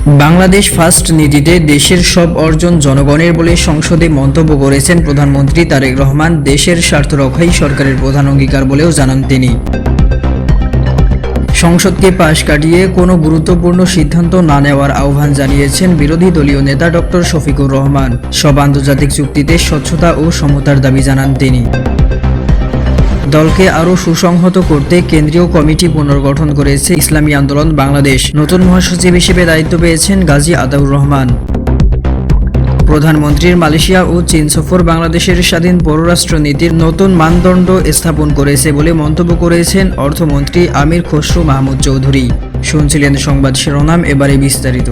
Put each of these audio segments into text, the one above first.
Bangladesh first নীতিতে দেশের সব অর্জন জনগণের বলে সংসদে মন্তব্য করেছেন প্রধানমন্ত্রী তারেক রহমান। দেশের স্বার্থ রক্ষাই সরকারের প্রধান অঙ্গীকার বলেও জানান তিনি। সংসদকে পাশ কাটিয়ে কোনো গুরুত্বপূর্ণ সিদ্ধান্ত না নেওয়ার আহ্বান জানিয়েছেন বিরোধী দলীয় নেতা ডক্টর শফিকুর রহমান। সব আন্তর্জাতিক চুক্তিতে স্বচ্ছতা ও সমতার দাবি জানান তিনি। দলকে আরও সুসংহত করতে কেন্দ্রীয় কমিটি পুনর্গঠন করেছে ইসলামী আন্দোলন বাংলাদেশ। নতুন মহাসচিব হিসেবে দায়িত্ব পেয়েছেন গাজী আতাউর রহমান। প্রধানমন্ত্রীর মালয়েশিয়া ও চীন সফর বাংলাদেশের স্বাধীন পররাষ্ট্র নীতির নতুন মানদণ্ড স্থাপন করেছে বলে মন্তব্য করেছেন অর্থমন্ত্রী আমির খসরু মাহমুদ চৌধুরী। শুনছিলেন সংবাদ শিরোনাম, এবারে বিস্তারিত।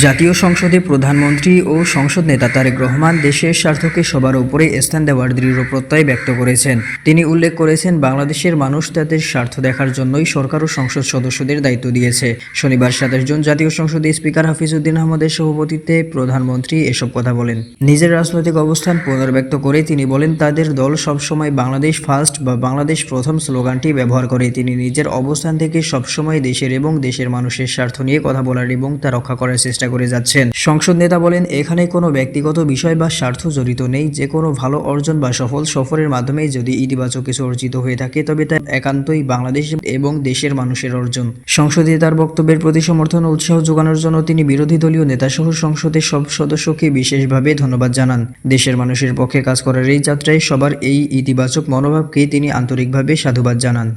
জাতীয় সংসদে প্রধানমন্ত্রী ও সংসদ নেতা তারেক রহমান দেশের স্বার্থকে সবার উপরে স্থান দেওয়ার দৃঢ় প্রত্যয় ব্যক্ত করেছেন। তিনি উল্লেখ করেছেন, বাংলাদেশের মানুষ তাদের স্বার্থ দেখার জন্যই সরকার ও সংসদ সদস্যদের দায়িত্ব দিয়েছে। শনিবার 27 জুন জাতীয় সংসদে স্পিকার হাফিজউদ্দিন আহমদের সভাপতিত্বে প্রধানমন্ত্রী এসব কথা বলেন। নিজের রাজনৈতিক অবস্থান পুনর্ব্যক্ত করে তিনি বলেন, তাদের দল সবসময় বাংলাদেশ ফার্স্ট বা বাংলাদেশ প্রথম স্লোগানটি ব্যবহার করে। তিনি নিজের অবস্থান থেকে সবসময় দেশের এবং দেশের মানুষের স্বার্থ নিয়ে কথা বলার এবং তা রক্ষা করার চেষ্টা করে যাচ্ছেন। সংসদ নেতা বলেন, এখানে কোনো ব্যক্তিগত বিষয় বা স্বার্থ জড়িত নেই। যে কোনো ভালো অর্জন বা সফল সফরের মাধ্যমে যদি ইতিবাচক কিছু অর্জিত হয়ে থাকে তবে তা একান্তই বাংলাদেশ এবং দেশের মানুষের অর্জন। সংসদে তার বক্তব্যের প্রতি সমর্থন ও উৎসাহ যোগানোর জন্য তিনি বিরোধী দলীয় নেতা সহ সংসদের সব সদস্যকে বিশেষভাবে ধন্যবাদ জানান। দেশের মানুষের পক্ষে কাজ করার এই যাত্রায় সবার এই ইতিবাচক মনোভাবকে তিনি আন্তরিকভাবে সাধুবাদ জানান।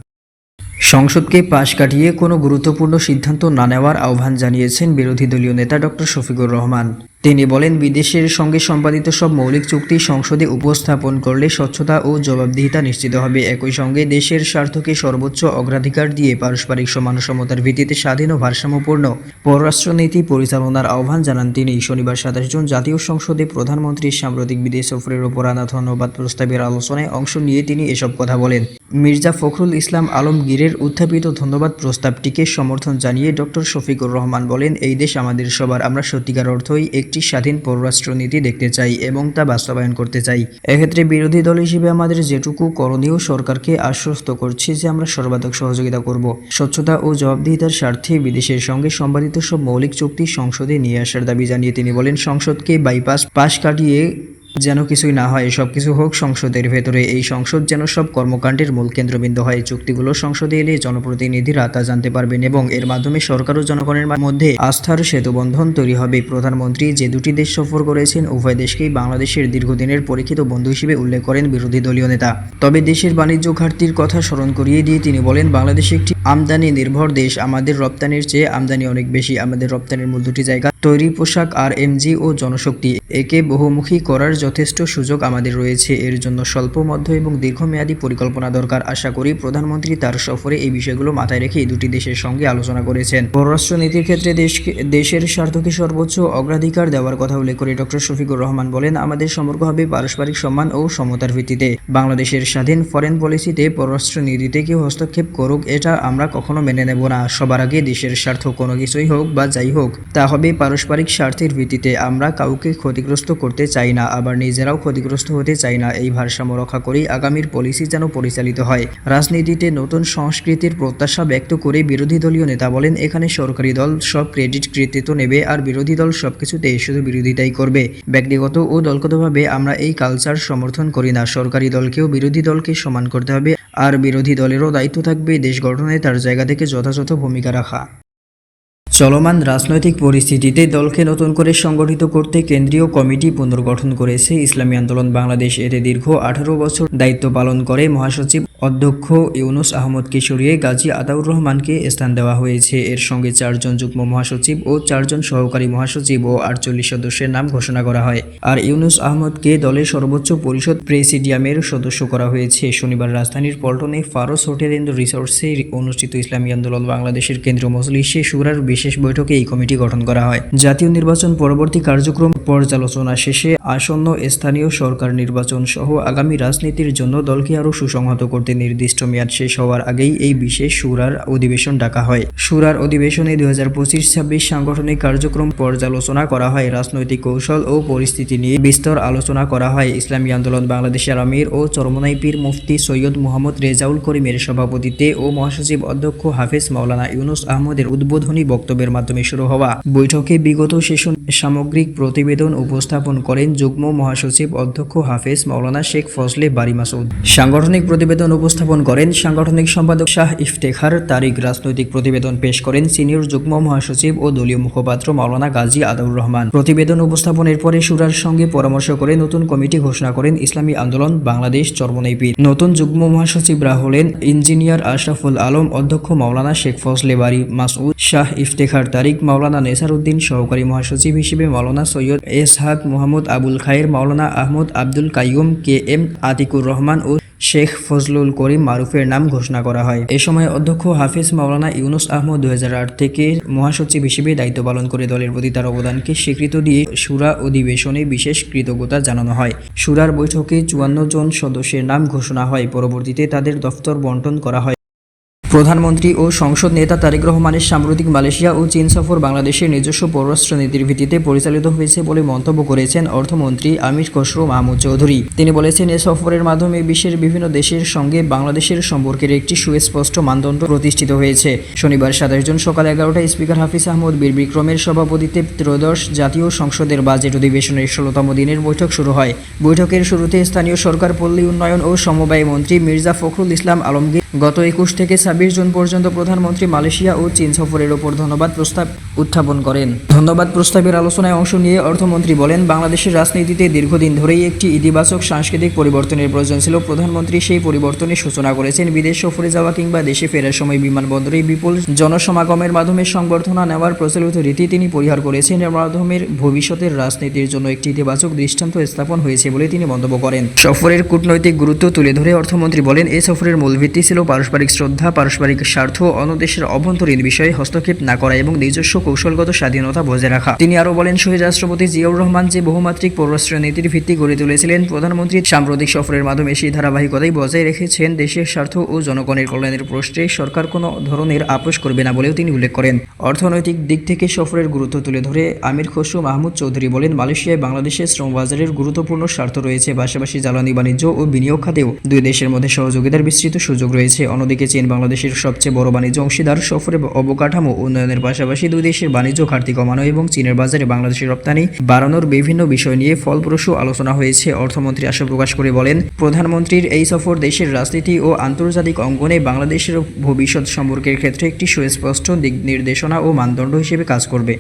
সংসদকে পাশ কাটিয়ে কোনো গুরুত্বপূর্ণ সিদ্ধান্ত না নেওয়ার আহ্বান জানিয়েছেন বিরোধী দলীয় নেতা ডক্টর শফিকুর রহমান। তিনি বলেন, বিদেশের সঙ্গে সম্পাদিত সব মৌলিক চুক্তি সংসদে উপস্থাপন করলে স্বচ্ছতা ও জবাবদিহিতা নিশ্চিত হবে। একই সঙ্গে দেশের স্বার্থকে সর্বোচ্চ অগ্রাধিকার দিয়ে পারস্পরিক সমান সমতার ভিত্তিতে স্বাধীন ও ভারসাম্যপূর্ণ পররাষ্ট্রনীতি পরিচালনার আহ্বান জানান তিনি। শনিবার 27 জুন জাতীয় সংসদে প্রধানমন্ত্রীর সাম্প্রতিক বিদেশ সফরের ওপর আনা ধন্যবাদ প্রস্তাবের আলোচনায় অংশ নিয়ে তিনি এসব কথা বলেন। মির্জা ফখরুল ইসলাম আলমগীরের উত্থাপিত ধন্যবাদ প্রস্তাবটিকে সমর্থন জানিয়ে ডক্টর শফিকুর রহমান বলেন, এই দেশ আমাদের সবার। আমরা সত্যিকার অর্থই একটি স্বাধীন পররাষ্ট্রনীতি দেখতে চাই এবং তা বাস্তবায়ন করতে চাই। এক্ষেত্রে বিরোধী দল হিসেবে আমাদের যেটুকু করণীয়, সরকারকে আশ্বস্ত করছি যে আমরা সর্বাত্মক সহযোগিতা করব। স্বচ্ছতা ও জবাবদিহিতার স্বার্থে বিদেশের সঙ্গে সম্পাদিত সব মৌলিক চুক্তি সংসদে নিয়ে আসার দাবি জানিয়ে তিনি বলেন, সংসদকে পাশ কাটিয়ে যেন কিছুই না হয়, সবকিছু হোক সংসদের ভেতরে। এই সংসদ যেন সব কর্মকাণ্ডের মূল কেন্দ্রবিন্দু হয়। চুক্তিগুলো সংসদে এলে জনপ্রতিনিধিরা তা জানতে পারবেন এবং এর মাধ্যমে সরকার ও জনগণের মধ্যে আস্থার সেতুবন্ধন তৈরি হবে। প্রধানমন্ত্রী যে দুটি দেশ সফর করেছেন, উভয় দেশকেই বাংলাদেশের দীর্ঘদিনের পরীক্ষিত বন্ধু হিসেবে উল্লেখ করেন বিরোধী দলীয় নেতা। তবে দেশের বাণিজ্য ঘাটতির কথা স্মরণ করিয়ে দিয়ে তিনি বলেন, বাংলাদেশ একটি আমদানি নির্ভর দেশ। আমাদের রপ্তানির চেয়ে আমদানি অনেক বেশি। আমাদের রপ্তানির মূল দুটি জায়গা তৈরি পোশাক আর এমজি ও জনশক্তি। একে বহুমুখী করার যথেষ্ট সুযোগ আমাদের রয়েছে। এর জন্য স্বল্প, মধ্য এবং দীর্ঘমেয়াদী পরিকল্পনা দরকার। আশা করি প্রধানমন্ত্রী তার সফরে এই বিষয়গুলো মাথায় রেখে দুটি দেশের সঙ্গে আলোচনা করেছেন। পররাষ্ট্রনীতির ক্ষেত্রে দেশের স্বার্থকে সর্বোচ্চ অগ্রাধিকার দেওয়ার কথা উল্লেখ করে ডক্টর শফিকুর রহমান বলেন, আমাদের সম্পর্ক হবে পারস্পরিক সম্মান ও সমতার ভিত্তিতে। বাংলাদেশের স্বাধীন ফরেন পলিসিতে পররাষ্ট্রনীতিতে কেউ হস্তক্ষেপ করুক, এটা আমরা কখনো মেনে নেব না। সবার আগে দেশের স্বার্থ, কোনো কিছুই হোক বা যাই হোক, তা হবে পারস্পরিক স্বার্থের ভিত্তিতে। আমরা কাউকে ক্ষতিগ্রস্ত করতে চাই না, আবার নিজেরাও ক্ষতিগ্রস্ত হতে চাই না। এই ভারসাম্য রক্ষা করেই আগামীর পলিসি যেন পরিচালিত হয়। রাজনীতিতে নতুন সংস্কৃতির প্রত্যাশা ব্যক্ত করে বিরোধী দলীয় নেতা বলেন, এখানে সরকারি দল সব ক্রেডিট কৃতিত্ব নেবে আর বিরোধী দল সবকিছুতে শুধু বিরোধিতাই করবে। ব্যক্তিগত ও দলগতভাবে আমরা এই কালচার সমর্থন করি না। সরকারি দলকেও বিরোধী দলকে সমান করতে হবে আর বিরোধী দলেরও দায়িত্ব থাকবে দেশ গঠনে তার জায়গা থেকে যথাযথ ভূমিকা রাখা। চলমান রাজনৈতিক পরিস্থিতিতে দলকে নতুন করে সংগঠিত করতে কেন্দ্রীয় কমিটি পুনর্গঠন করেছে ইসলামী আন্দোলন বাংলাদেশ। এতে দীর্ঘ 18 বছর দায়িত্ব পালন করে মহাসচিব অধ্যক্ষ ইউনুস আহমদকে সরিয়ে গাজী আতাউর রহমানকে স্থান দেওয়া হয়েছে। এর সঙ্গে 4 জন যুগ্ম মহাসচিব ও 4 জন সহকারী মহাসচিব ও 48 সদস্যের নাম ঘোষণা করা হয়। আর ইউনুস আহমদকে দলের সর্বোচ্চ পরিষদ প্রেসিডিয়ামের সদস্য করা হয়েছে। শনিবার রাজধানীর পল্টনে ফারস হোটেল এন্ড রিসোর্টসে অনুষ্ঠিত ইসলামী আন্দোলন বাংলাদেশের কেন্দ্রীয় মজলিসে শুরার বিশেষ বৈঠকে এই কমিটি গঠন করা হয়। জাতীয় নির্বাচন পরবর্তী কার্যক্রম পর্যালোচনা শেষে আসন্ন স্থানীয় সরকার নির্বাচন সহ আগামী রাজনীতির জন্য দলকে আরও সুসংহত করতে নির্দিষ্ট মেয়াদ শেষ হওয়ার আগেই এই বিশেষ শুরার অধিবেশন ডাকা হয়। শুরার অধিবেশনে 2025-26 সাংগঠনিক কার্যক্রম পর্যালোচনা করা হয়। রাজনৈতিক কৌশল ও পরিস্থিতি নিয়ে বিস্তর আলোচনা করা হয়। ইসলামী আন্দোলন বাংলাদেশের আমির ও চরমনাই পীর মুফতি সৈয়দ মোহাম্মদ রেজাউল করিমের সভাপতিত্বে ও মহাসচিব অধ্যক্ষ হাফেজ মাওলানা ইউনুস আহমদের উদ্বোধনী বক্তব্যে বক্তব্যের মাধ্যমে শুরু হওয়া বৈঠকে বিগত সেশন সামগ্রিক প্রতিবেদন উপস্থাপন করেন যুগ্ম মহাসচিব অধ্যক্ষ হাফেজ মাওলানা শেখ ফজলে বারী মাসুদ। সাংগঠনিক প্রতিবেদন উপস্থাপন করেন সাংগঠনিক সম্পাদক শাহ ইফতেখার তারিক। রাজনৈতিক প্রতিবেদন পেশ করেন সিনিয়র যুগ্ম মহাসচিব ও দলীয় মুখপাত্র মাওলানা গাজী আদাউর রহমান। প্রতিবেদন উপস্থাপনের পরে শুরার সঙ্গে পরামর্শ করে নতুন কমিটি ঘোষণা করেন ইসলামী আন্দোলন বাংলাদেশ চরমনাই পীর। নতুন যুগ্ম মহাসচিবরা হলেন ইঞ্জিনিয়ার আশরাফুল আলম, অধ্যক্ষ মাওলানা শেখ ফজলে বারী মাসউদ, শাহ ইফতেখার তারিক, মাওলানা নেসার উদ্দিন, সহকারী মহাসচিব হিসেবে মাওলানা সৈয়দ এসহাক মোহাম্মদ আবুল খায়ের, মাওলানা আহমদ আব্দুল কাইয়ুম, কে এম আতিকুর রহমান ও শেখ ফজলুল করিম মারুফের নাম ঘোষণা করা হয়। এ সময় অধ্যক্ষ হাফেজ মাওলানা ইউনুস আহমদ 2008 থেকে মহাসচিব হিসেবে দায়িত্ব পালন করে দলের প্রতি তার অবদানকে স্বীকৃতি দিয়ে শুরা অধিবেশনে বিশেষ কৃতজ্ঞতা জানানো হয়। শুরার বৈঠকে 54 জন সদস্যের নাম ঘোষণা হয়। পরবর্তীতে তাদের দফতর বন্টন করা হয়। প্রধানমন্ত্রী ও সংসদ নেতা তারেক রহমানের সাম্প্রতিক মালয়েশিয়া ও চীন সফর বাংলাদেশের নিজস্ব পররাষ্ট্র নীতির ভিত্তিতে পরিচালিত হয়েছে বলে মন্তব্য করেছেন অর্থমন্ত্রী আমির খসরু মাহমুদ চৌধুরী। তিনি বলেছেন, এ সফরের মাধ্যমে বিশ্বের বিভিন্ন দেশের সঙ্গে বাংলাদেশের সম্পর্কের একটি সুস্পষ্ট মানদণ্ড প্রতিষ্ঠিত হয়েছে। শনিবার 27 জুন সকাল 11টায় স্পিকার হাফিজ আহমদ বীর বিক্রমের সভাপতিত্বে ত্রয়োদশ জাতীয় সংসদের বাজেট অধিবেশনের 16তম দিনের বৈঠক শুরু হয়। বৈঠকের শুরুতে স্থানীয় সরকার, পল্লী উন্নয়ন ও সমবায় মন্ত্রী মির্জা ফখরুল ইসলাম আলমগীর গত 21 থেকে 26 জুন পর্যন্ত প্রধানমন্ত্রী মালয়েশিয়া ও চীন সফরের ওপর ধন্যবাদ প্রস্তাব উত্থাপন করেন। ধন্যবাদ প্রস্তাবের আলোচনায় অংশ নিয়ে অর্থমন্ত্রী বলেন, বাংলাদেশের রাজনীতিতে দীর্ঘদিন ধরেই একটি ইতিবাচক সাংস্কৃতিক পরিবর্তনের প্রয়োজন ছিল। প্রধানমন্ত্রী সেই পরিবর্তনের সূচনা করেছেন। বিদেশ সফরে যাওয়া কিংবা দেশে ফেরার সময় বিমানবন্দরে বিপুল জনসমাগমের মাধ্যমে সংবর্ধনা নেওয়ার প্রচলিত রীতি তিনি পরিহার করেছেন। এর মাধ্যমে ভবিষ্যতের রাজনীতির জন্য একটি ইতিবাচক দৃষ্টান্ত স্থাপন হয়েছে বলে তিনি মন্তব্য করেন। সফরের কূটনৈতিক গুরুত্ব তুলে ধরে অর্থমন্ত্রী বলেন, এই সফরের মূল ভিত্তি ছিল পারস্পরিক শ্রদ্ধা, পারস্পরিক স্বার্থ, অন্য দেশের অভ্যন্তরীণ বিষয়ে হস্তক্ষেপ না করা এবং নিজস্ব কৌশলগত স্বাধীনতা বজায় রাখা। তিনি আরও বলেন, শহীদ রাষ্ট্রপতি জিয়াউর রহমান যে বহুমাত্রিক পররাষ্ট্র নীতির ভিত্তি গড়ে তুলেছিলেন, প্রধানমন্ত্রী সাম্প্রতিক সফরের মাধ্যমে সেই ধারাবাহিকতাই বজায় রেখেছেন। দেশের স্বার্থ ও জনগণের কল্যাণের প্রশ্নে সরকার কোনো ধরনের আপোষ করবে না বলেও তিনি উল্লেখ করেন। অর্থনৈতিক দিক থেকে সফরের গুরুত্ব তুলে ধরে আমির খসরু মাহমুদ চৌধুরী বলেন, মালয়েশিয়ায় বাংলাদেশের শ্রমবাজারের গুরুত্বপূর্ণ স্বার্থ রয়েছে। পাশাপাশি জ্বালানি, বাণিজ্য ও বিনিয়োগ খাতেও দুই দেশের মধ্যে সহযোগিতার বিস্তৃত সুযোগ রয়েছে। অন্যদিকে চীন বাংলাদেশের সবচেয়ে বড় বাণিজ্য অংশীদার। সফরে অবকাঠামো উন্নয়নের পাশাপাশি দুই দেশের বাণিজ্য ঘাটতি কমানো এবং চীনের বাজারে বাংলাদেশের রপ্তানি বাড়ানোর বিভিন্ন বিষয় নিয়ে ফলপ্রসূ আলোচনা হয়েছে। অর্থমন্ত্রী আশা প্রকাশ করে বলেন, প্রধানমন্ত্রীর এই সফর দেশের রাজনীতি ও আন্তর্জাতিক অঙ্গনে বাংলাদেশের ভবিষ্যৎ সম্পর্কের ক্ষেত্রে একটি সুস্পষ্ট দিক নির্দেশনা ও মানদণ্ড হিসেবে কাজ করবে।